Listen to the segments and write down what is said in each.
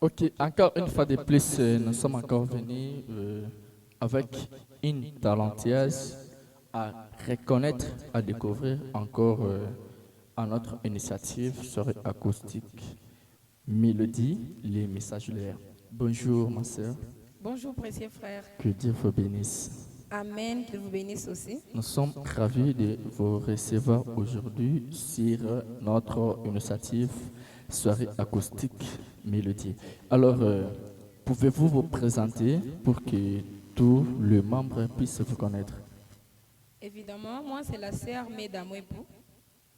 Ok, encore une fois de plus, nous sommes encore venus avec une talentueuse à reconnaître, à découvrir encore à notre initiative soirée acoustique Mélodie, les messagères. Bonjour ma sœur, Bonjour, précieux frère. que Dieu vous bénisse. Amen, qu'il vous bénisse aussi. Nous sommes ravis de vous recevoir aujourd'hui sur notre initiative soirée acoustique Mélodie. Alors, pouvez-vous vous présenter pour que tous les membres puissent vous connaître? Évidemment, moi, c'est la sœur Meda Mwepo.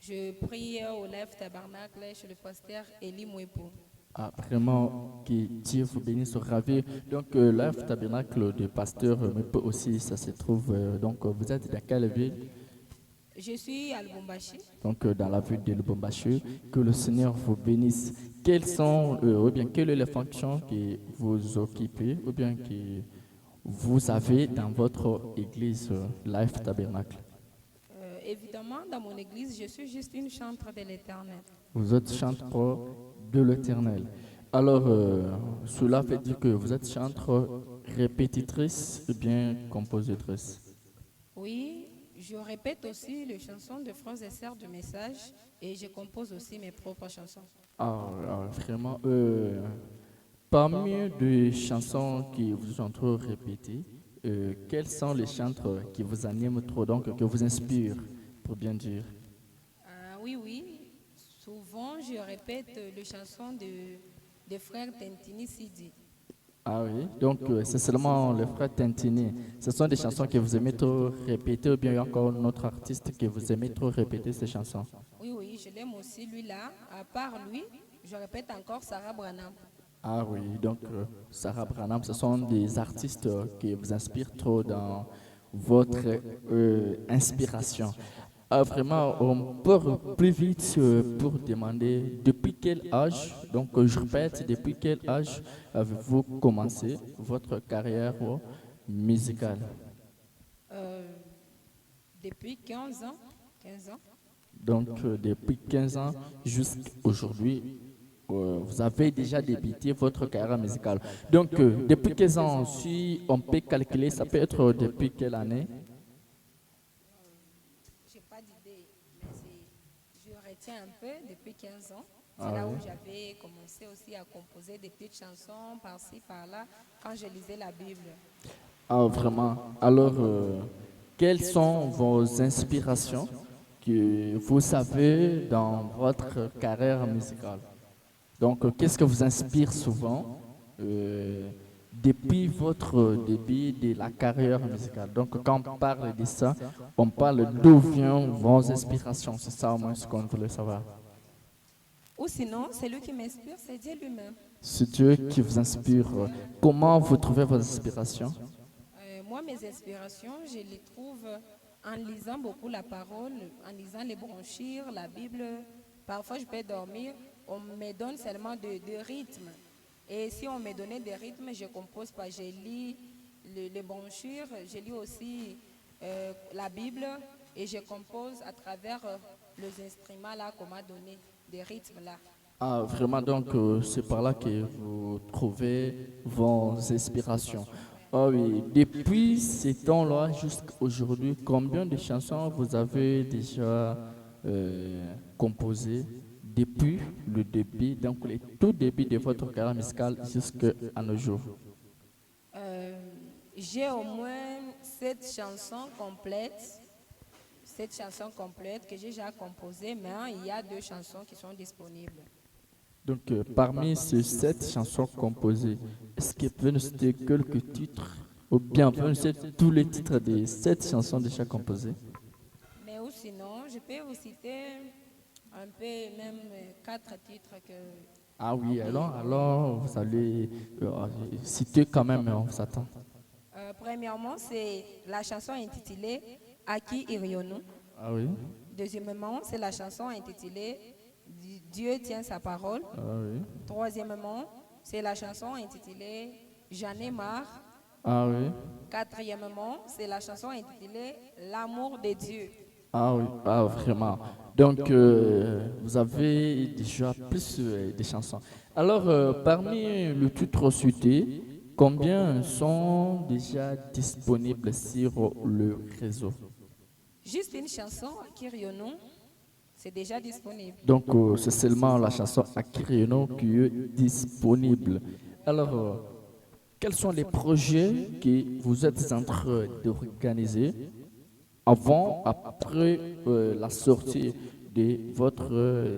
Je prie au Life Tabernacle chez le pasteur Eli Mwepo. Ah, vraiment, que Dieu vous bénisse, ravi. Donc, l'œuvre tabernacle de pasteur peut aussi, ça se trouve, vous êtes dans quelle ville? Je suis à Lubumbashi. Donc, dans la ville de Lubumbashi. Que le Seigneur vous bénisse. Quelles sont, ou bien, quelles sont les fonctions que vous occupez, ou bien que vous avez dans votre église Life Tabernacle? Évidemment, dans mon église, je suis juste une chantre de l'Éternel. Vous êtes chantre de l'Éternel. Alors, cela veut dire que vous êtes chantre répétitrice ou bien compositrice? Oui, je répète aussi les chansons de frères et sœurs du message et je compose aussi mes propres chansons. Vraiment, parmi les chansons qui vous sont trop répétées, quels sont les chantres qui vous animent trop, donc qui vous inspirent, pour bien dire? Oui. Souvent, je répète les chansons de frères Tentini Sidi. Ah oui, donc c'est seulement le frère Tintini. Ce sont des chansons que vous aimez trop répéter ou bien il y a encore un autre artiste que vous aimez trop répéter ces chansons? Oui, je l'aime aussi, lui-là. À part lui, je répète encore Sarah Branham. Ah oui, donc Sarah Branham, ce sont des artistes qui vous inspirent trop dans votre inspiration. Ah, vraiment, on peut plus vite pour demander depuis quel âge, donc je répète, depuis quel âge avez-vous commencé votre carrière musicale? Euh, Depuis 15 ans. 15 ans. Donc depuis 15 ans jusqu'à aujourd'hui, vous avez déjà débuté votre carrière musicale. Donc depuis 15 ans, si on peut calculer, ça peut être depuis quelle année? J'ai pas d'idée, mais je retiens un peu depuis 15 ans. C'est Ah là où oui. j'avais commencé aussi à composer des petites chansons par-ci, par-là, quand je lisais la Bible. Ah, vraiment. Alors, quelles sont vos inspirations que vous avez dans votre carrière musicale? Donc, qu'est-ce que vous inspire souvent depuis votre début de la carrière musicale? Donc, quand on parle de ça, on parle d'où viennent vos inspirations. C'est ça au moins ce qu'on voulait savoir. Ou sinon, celui qui m'inspire, c'est Dieu lui-même. C'est Dieu qui vous inspire. Comment vous trouvez vos inspirations? Moi, mes inspirations, je les trouve en lisant beaucoup la parole, en lisant les brochures, la Bible. Parfois, je peux dormir, on me donne seulement de rythmes. Et si on me donnait des rythmes, je compose pas. Je lis les brochures, je lis aussi la Bible et je compose à travers les instruments là qu'on m'a donné, des rythmes là. Ah, vraiment, donc c'est par là que vous trouvez vos inspirations. Ah oui, depuis ces temps-là jusqu'à aujourd'hui, combien de chansons vous avez déjà composées depuis le début, donc le tout début de votre carrière musicale jusqu'à nos jours? Euh, j'ai au moins sept chansons complètes que j'ai déjà composées, mais il y a deux chansons qui sont disponibles. Donc, parmi ces 7 chansons composées, est-ce que vous pouvez nous citer quelques titres, ou bien vous pouvez nous citer tous les titres des 7 chansons déjà composées? Mais ou sinon, je peux vous citer un peu, même quatre titres que. Ah oui, alors vous allez citer quand même, on s'attend. Premièrement, c'est la chanson intitulée Aki Irionou. Ah oui, Deuxièmement, c'est la chanson intitulée Dieu tient sa parole. ah oui, Troisièmement, c'est la chanson intitulée J'en ai marre. ah oui. Quatrièmement, c'est la chanson intitulée L'amour de Dieu. Ah oui, ah, vraiment. Donc, vous avez déjà plus de chansons. Alors, parmi le titre cité, combien sont déjà disponibles sur le réseau? Juste une chanson, Kiriono, c'est déjà disponible. Donc, c'est seulement la chanson Akirino qui est disponible. Alors, quels sont les projets que vous êtes en train d'organiser avant, après la sortie de votre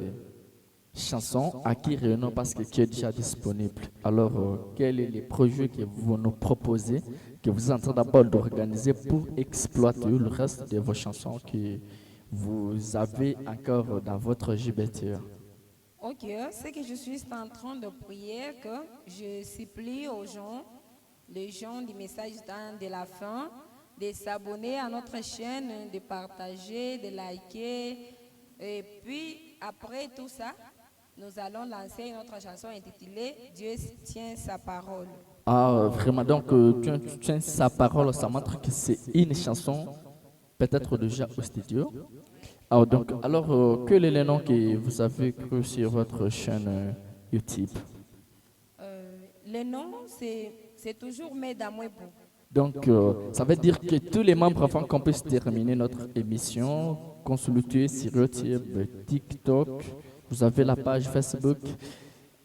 chanson Akirino parce que qui est déjà disponible? Alors, quels sont les projets que vous nous proposez, que vous êtes en train d'abord d'organiser pour exploiter le reste de vos chansons que vous avez encore dans votre JBT? Ok, c'est que je suis en train de prier que je supplie aux gens, les gens du message de la fin, de s'abonner à notre chaîne, de partager, de liker. Et puis, après tout ça, nous allons lancer une autre chanson intitulée Dieu tient sa parole. Ah, vraiment, donc tu tiens sa parole, ça montre que c'est une chanson, peut-être déjà au studio. Ah, donc, alors, quel est le nom que vous avez cru sur votre chaîne YouTube? Le nom, c'est toujours Medamwebo. Donc, ça veut dire que tous les membres, avant qu'on puisse terminer notre émission, consultez sur YouTube, TikTok, vous avez la page Facebook.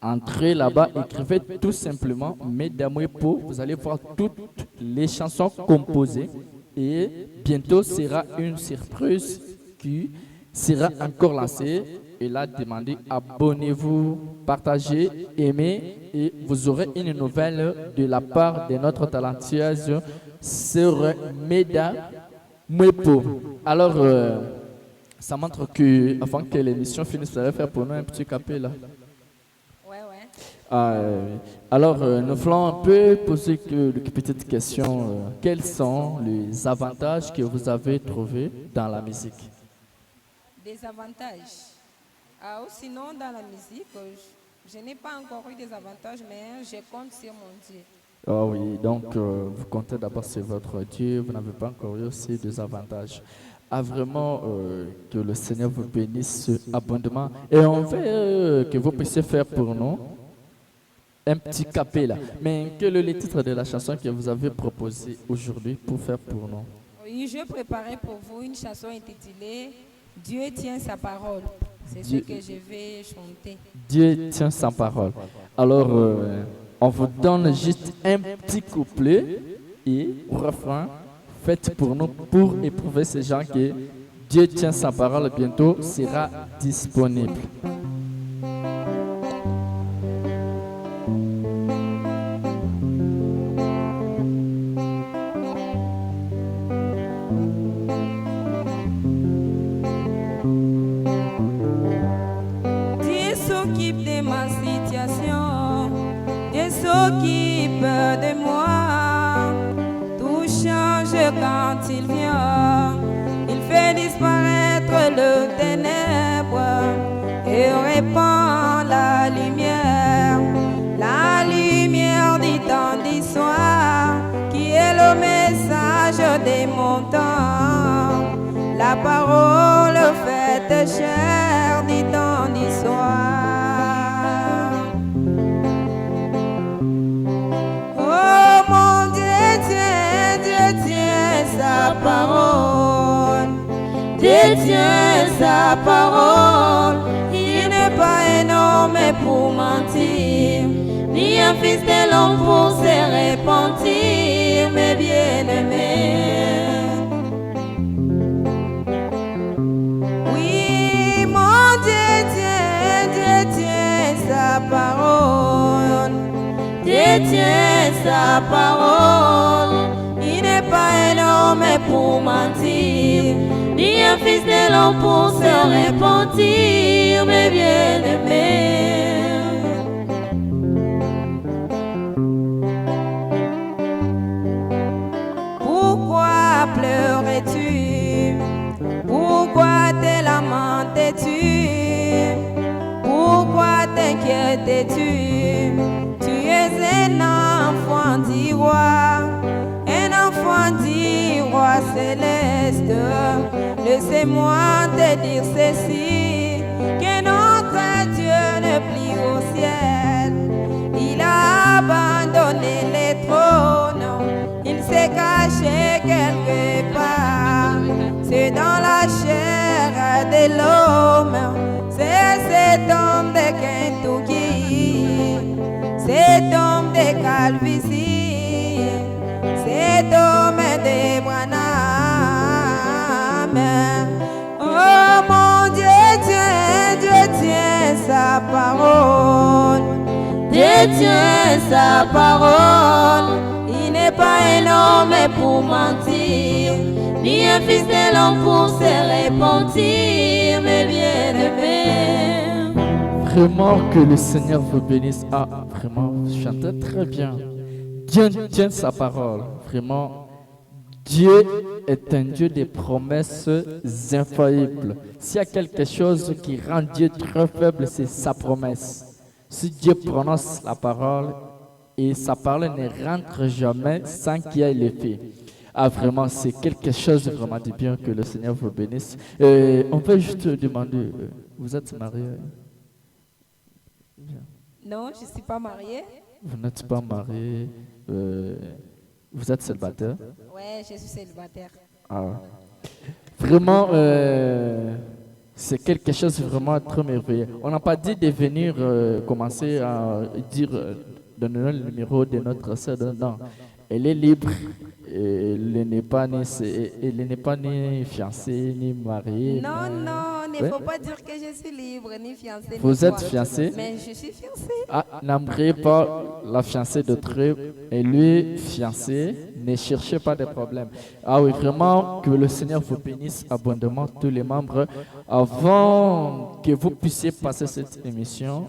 Entrez là-bas, écrivez tout simplement Medamwepo. Vous allez voir toutes les chansons composées et bientôt sera une surprise qui sera encore lancée. Et là, demandez, abonnez-vous, partagez, aimez et vous aurez une nouvelle de la part de notre talentueuse sœur Medamwepo. Alors, ça montre que avant que l'émission finisse, vous allez faire pour nous un petit capé là. Alors, nous voulons un peu poser quelques petites questions. Quels sont les avantages que vous avez trouvés dans la musique? Des avantages. Sinon, dans la musique, je n'ai pas encore eu des avantages, mais je compte sur mon Dieu. Ah oui, donc vous comptez d'abord sur votre Dieu, vous n'avez pas encore eu aussi des avantages. Ah, vraiment, que le Seigneur vous bénisse abondamment. Et on veut que vous puissiez faire pour nous un petit capé là. Mais quel est le titre de la chanson que vous avez proposé aujourd'hui pour faire pour nous? Oui, je préparais pour vous une chanson intitulée Dieu tient sa parole. C'est ce que je vais chanter. Dieu tient sa parole. Alors, on vous donne juste un petit couplet et au refrain, faites pour nous pour éprouver ces gens que Dieu tient sa parole bientôt sera disponible. S'occupe de moi, tout change quand il vient, il fait disparaître le ténèbre et répand la lumière du temps d'histoire, qui est le message des montants, la parole faite chair du temps d'histoire. Dieu tient sa parole, il n'est pas un homme pour mentir, ni un fils de l'homme pour se repentir, mes bien-aimés. Oui, mon Dieu tient sa parole, Dieu tient sa parole, il n'est pas un homme pour mentir, ni un fils de l'homme pour se repentir, mes bien-aimés. Pourquoi pleurais-tu? Pourquoi te lamentais-tu? Pourquoi t'inquiétais-tu? Tu es un enfant du roi, un enfant du roi céleste. Laissez-moi te dire ceci, que notre Dieu ne plie au ciel. Il a abandonné les trônes, il s'est caché quelque part. C'est dans la chair de l'homme, c'est cet homme de Kentucky, cet homme de Calvisie, cet homme de Branham. Oh mon Dieu tient sa parole. Dieu tient sa parole. Il n'est pas un homme pour mentir, ni un fils de l'homme pour se repentir, mais bien aimé. Vraiment que le Seigneur vous bénisse. Ah, vraiment, chantez très bien. Dieu tient sa parole. Vraiment, Dieu est un Dieu des promesses infaillibles. S'il y a quelque chose qui rend Dieu très faible, c'est sa promesse. Si Dieu prononce la parole, et sa parole ne rentre jamais sans qu'il y ait l'effet. Ah, vraiment, c'est quelque chose vraiment de bien. Que le Seigneur vous bénisse. On peut juste demander, vous êtes marié? Non, je ne suis pas mariée. Vous n'êtes pas marié. Vous êtes célibataire? Ouais, je suis célibataire. Ah. Vraiment, c'est quelque chose de vraiment très merveilleux. On n'a pas dit de venir commencer à dire, donner le numéro de notre sœur. Non, elle est libre. Elle n'est pas ni fiancée, ni mariée. Non, il ne faut pas dire que je suis libre, ni fiancée. Vous êtes fiancée? Mais je suis fiancée. Ah, n'embrayez pas la fiancée d'autrui. Et lui, fiancé, ne cherchez pas de problème. Ah oui, vraiment, que le Seigneur vous bénisse abondamment, tous les membres. Avant que vous puissiez passer cette émission,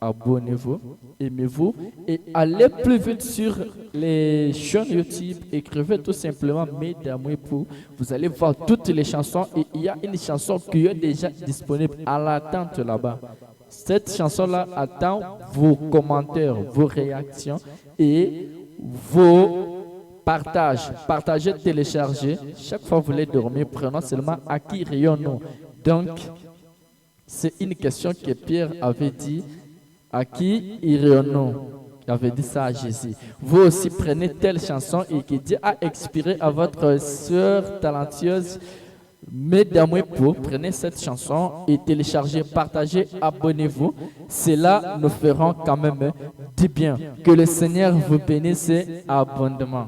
abonnez-vous, aimez-vous et allez plus vite sur les chaînes YouTube. Écrivez tout simplement Mesdames pour. Vous allez voir toutes les chansons et il y a une chanson qui est déjà disponible à l'attente là-bas. Cette chanson-là attend vos commentaires, vos réactions et vos partages. Partagez, téléchargez. Chaque fois que vous voulez dormir, prenons seulement à qui rayonnons. Donc, c'est une question que Pierre avait dit. À qui irions-nous? Il avait dit ça à Jésus. Vous aussi prenez telle chanson et qui dit à expirer à votre sœur talentueuse. Mesdames pour, prenez cette chanson et téléchargez, partagez, abonnez-vous. Cela nous fera quand même du bien. Que le Seigneur vous bénisse abondamment.